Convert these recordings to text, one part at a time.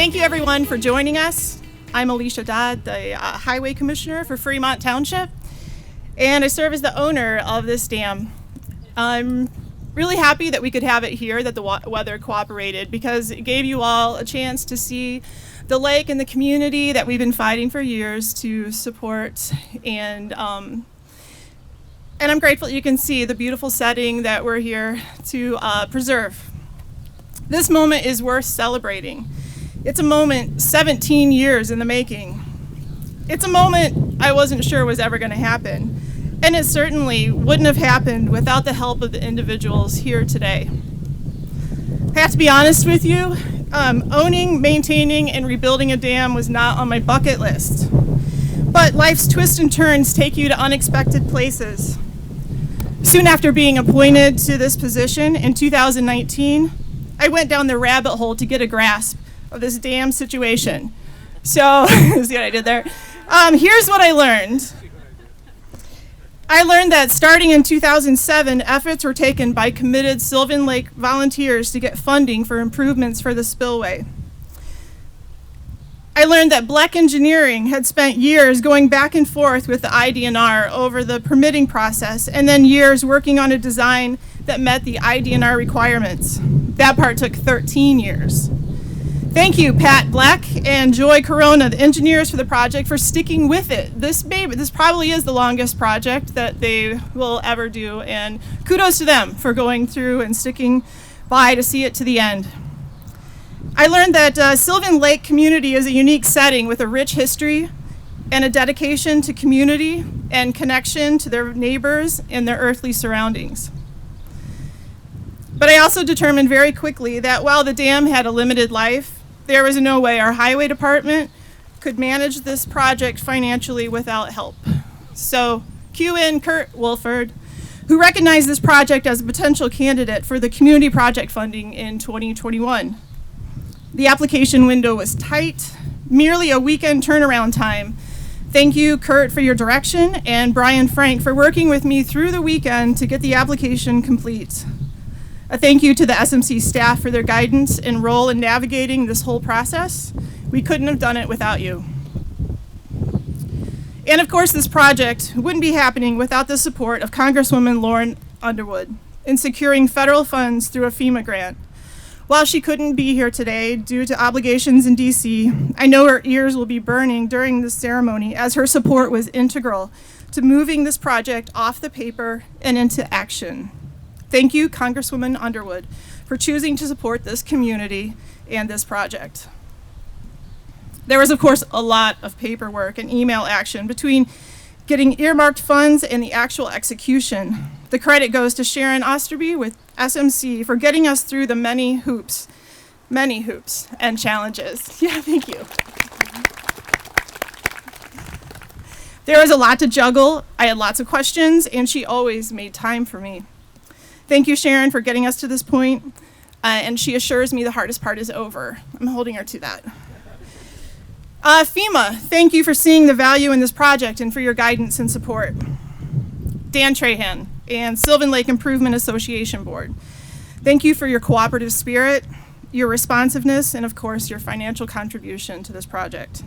Thank you, everyone, for joining us. I'm Alicia Dodd, the Highway Commissioner for Fremont Township, and I serve as the owner of this dam. I'm really happy that we could have it here, that the weather cooperated, because it gave you all a chance to see the lake and the community that we've been fighting for years to support. And I'm grateful you can see the beautiful setting that we're here to preserve. This moment is worth celebrating. It's a moment 17 years in the making. It's a moment I wasn't sure was ever going to happen, and it certainly wouldn't have happened without the help of the individuals here today. I have to be honest with you, owning, maintaining, and rebuilding a dam was not on my bucket list. But life's twists and turns take you to unexpected places. Soon after being appointed to this position in 2019, I went down the rabbit hole to get a grasp of this dam situation. So, see what I did there? Here's what I learned. I learned that starting in 2007, efforts were taken by committed Sylvan Lake volunteers to get funding for improvements for the spillway. I learned that Bleck Engineering had spent years going back and forth with the IDNR over the permitting process, and then years working on a design that met the IDNR requirements. That part took 13 years. Thank you, Pat Bleck and Joy Corona, the engineers for the project, for sticking with it. This probably is the longest project that they will ever do, and kudos to them for going through and sticking by to see it to the end. I learned that Sylvan Lake community is a unique setting with a rich history and a dedication to community and connection to their neighbors and their earthly surroundings. But I also determined very quickly that while the dam had a limited life, there was no way our highway department could manage this project financially without help. So cue in Kurt Wolford, who recognized this project as a potential candidate for the community project funding in 2021. The application window was tight, merely a weekend turnaround time. Thank you, Kurt, for your direction, and Brian Frank for working with me through the weekend to get the application complete. A thank you to the SMC staff for their guidance and role in navigating this whole process. We couldn't have done it without you. And of course, this project wouldn't be happening without the support of Congresswoman Lauren Underwood in securing federal funds through a FEMA grant. While she couldn't be here today due to obligations in DC, I know her ears will be burning during this ceremony, as her support was integral to moving this project off the paper and into action. Thank you, Congresswoman Underwood, for choosing to support this community and this project. There was, of course, a lot of paperwork and email action between getting earmarked funds and the actual execution. The credit goes to Sharon Osterby with SMC for getting us through the many hoops and challenges. Yeah, thank you. There was a lot to juggle. I had lots of questions, and she always made time for me. Thank you, Sharon, for getting us to this point, and she assures me the hardest part is over. I'm holding her to that. FEMA, thank you for seeing the value in this project and for your guidance and support. Dan Trahan and Sylvan Lake Improvement Association Board, thank you for your cooperative spirit, your responsiveness, and of course, your financial contribution to this project.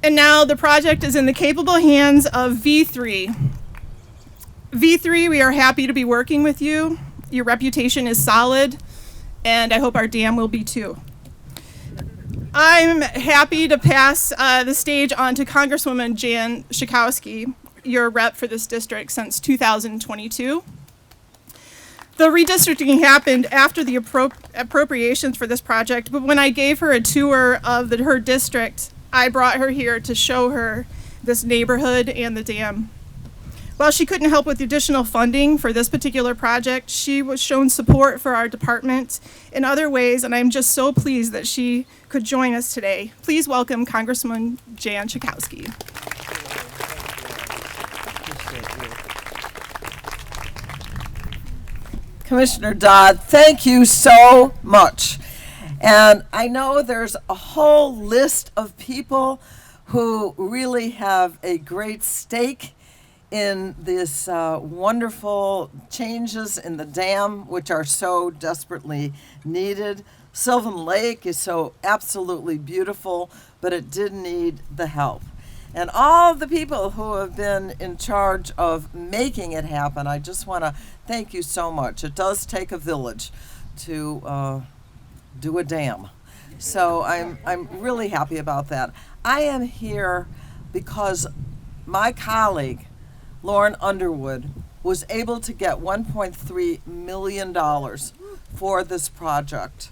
And now the project is in the capable hands of V3. V3, we are happy to be working with you. Your reputation is solid, and I hope our dam will be too. I'm happy to pass the stage on to Congresswoman Jan Schakowsky, your rep for this district since 2022. The redistricting happened after the appropriations for this project, but when I gave her a tour of her district, I brought her here to show her this neighborhood and the dam. While she couldn't help with the additional funding for this particular project, she was shown support for our department in other ways, and I'm just so pleased that she could join us today. Please welcome Congresswoman Jan Schakowsky. Commissioner Dodd, thank you so much. And I know there's a whole list of people who really have a great stake in this wonderful changes in the dam, which are so desperately needed. Sylvan Lake is so absolutely beautiful, but it did need the help. And all of the people who have been in charge of making it happen, I just want to thank you so much. It does take a village to do a dam. So I'm really happy about that. I am here because my colleague, Lauren Underwood, was able to get $1.3 million for this project.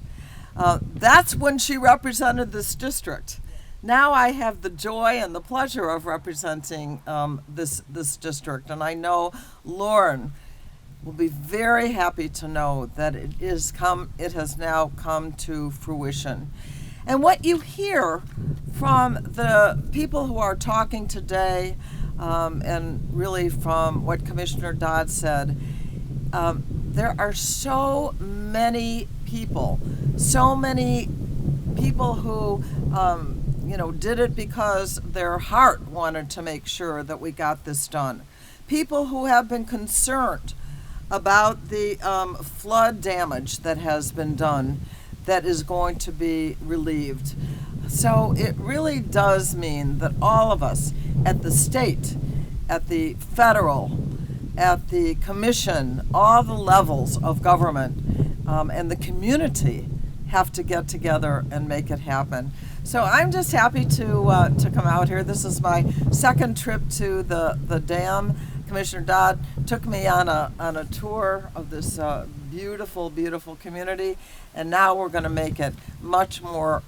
That's when she represented this district. Now I have the joy and the pleasure of representing this district, and I know Lauren will be very happy to know that it has now come to fruition. And what you hear from the people who are talking today, and really from what Commissioner Dodd said, there are so many people who did it because their heart wanted to make sure that we got this done. People who have been concerned about the flood damage that has been done that is going to be relieved. So it really does mean that all of us at the state, at the federal, at the commission, all the levels of government, and the community have to get together and make it happen. So I'm just happy to come out here. This is my second trip to the dam. Commissioner Dodd took me on a tour of this beautiful, beautiful community, and now we're going to make it much more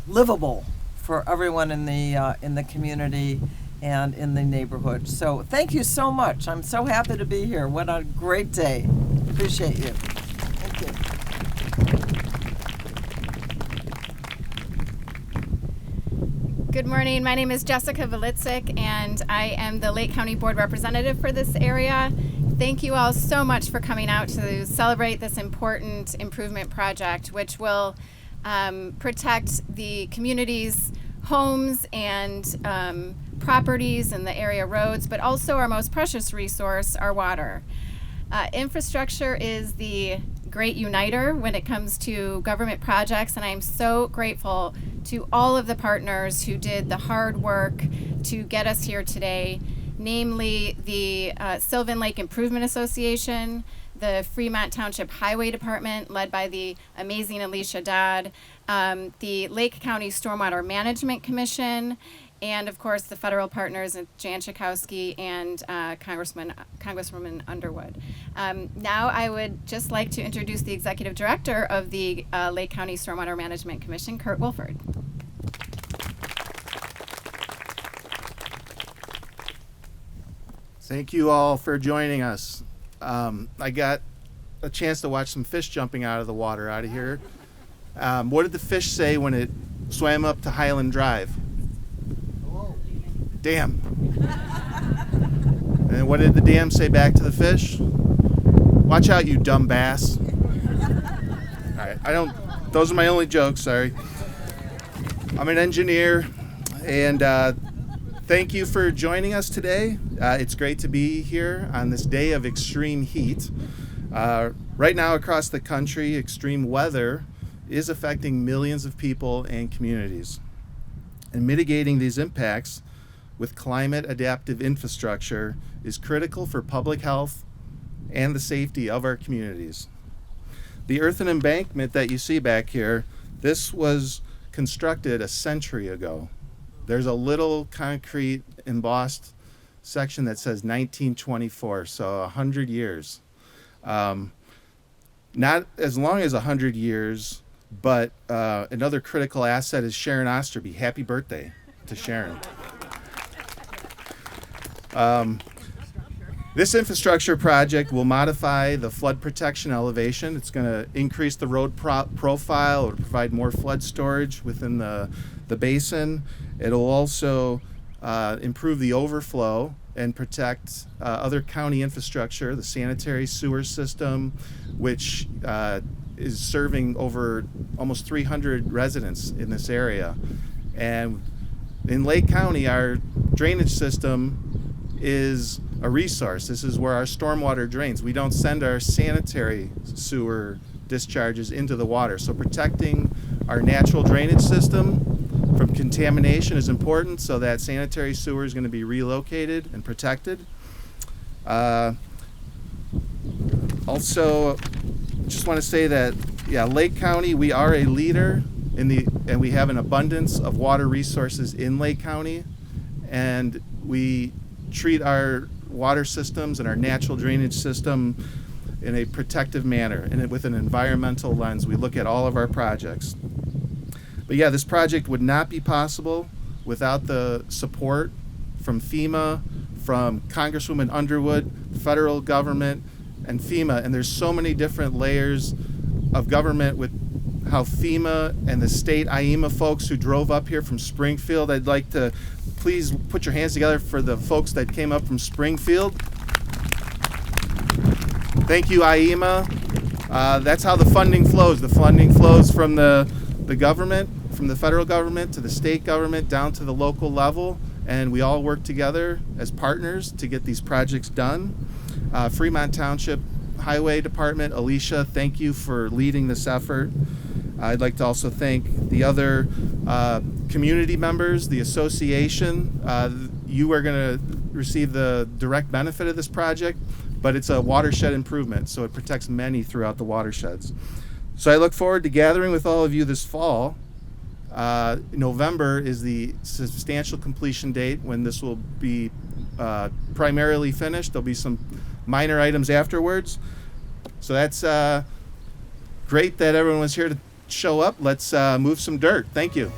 livable for everyone in the community and in the neighborhood. So thank you so much. I'm so happy to be here. What a great day. Appreciate you. Thank you. Good morning. My name is Jessica Velitzik, and I am the Lake County Board Representative for this area. Thank you all so much for coming out to celebrate this important improvement project, which will protect the community's homes and properties and the area roads, but also our most precious resource, our water. Infrastructure is the great uniter when it comes to government projects, and I'm so grateful to all of the partners who did the hard work to get us here today, namely the Sylvan Lake Improvement Association, the Fremont Township Highway Department, led by the amazing Alicia Dodd, the Lake County Stormwater Management Commission, and of course the federal partners, Jan Schakowsky and Congresswoman Underwood. Now I would just like to introduce the Executive Director of the Lake County Stormwater Management Commission, Kurt Wolford. Thank you all for joining us. I got a chance to watch some fish jumping out of the water out of here. What did the fish say when it swam up to Highland Drive? Dam. And what did the dam say back to the fish? Watch out, you dumb bass. All right, those are my only jokes, sorry. I'm an engineer, and thank you for joining us today. It's great to be here on this day of extreme heat. Right now across the country, extreme weather is affecting millions of people and communities. And mitigating these impacts with climate adaptive infrastructure is critical for public health and the safety of our communities. The earthen embankment that you see back here, this was constructed a century ago. There's a little concrete embossed section that says 1924, so 100 years. Not as long as 100 years, but another critical asset is Sharon Osterby. Happy birthday to Sharon. This infrastructure project will modify the flood protection elevation. It's going to increase the road profile. It'll provide more flood storage within the basin. It'll also improve the overflow and protect other county infrastructure, the sanitary sewer system, which is serving over almost 300 residents in this area. And in Lake County, our drainage system is a resource. This is where our stormwater drains. We don't send our sanitary sewer discharges into the water. So protecting our natural drainage system from contamination is important, so that sanitary sewer is going to be relocated and protected. Also, just want to say that, Lake County, we are a leader and we have an abundance of water resources in Lake County, and we treat our water systems and our natural drainage system in a protective manner and with an environmental lens. We look at all of our projects. But this project would not be possible without the support from FEMA, from Congresswoman Underwood, federal government, and FEMA. And there's so many different layers of government with how FEMA and the state IEMA folks who drove up here from Springfield. I'd like to please put your hands together for the folks that came up from Springfield. Thank you, IEMA. That's how the funding flows. The funding flows from the government, from the federal government to the state government down to the local level, and we all work together as partners to get these projects done. Fremont Township Highway Department, Alicia, thank you for leading this effort. I'd like to also thank the other community members, the association. You are going to receive the direct benefit of this project, but it's a watershed improvement, so it protects many throughout the watersheds. So I look forward to gathering with all of you this fall. November is the substantial completion date when this will be primarily finished. There'll be some minor items afterwards. So that's great that everyone was here to show up. Let's move some dirt. Thank you.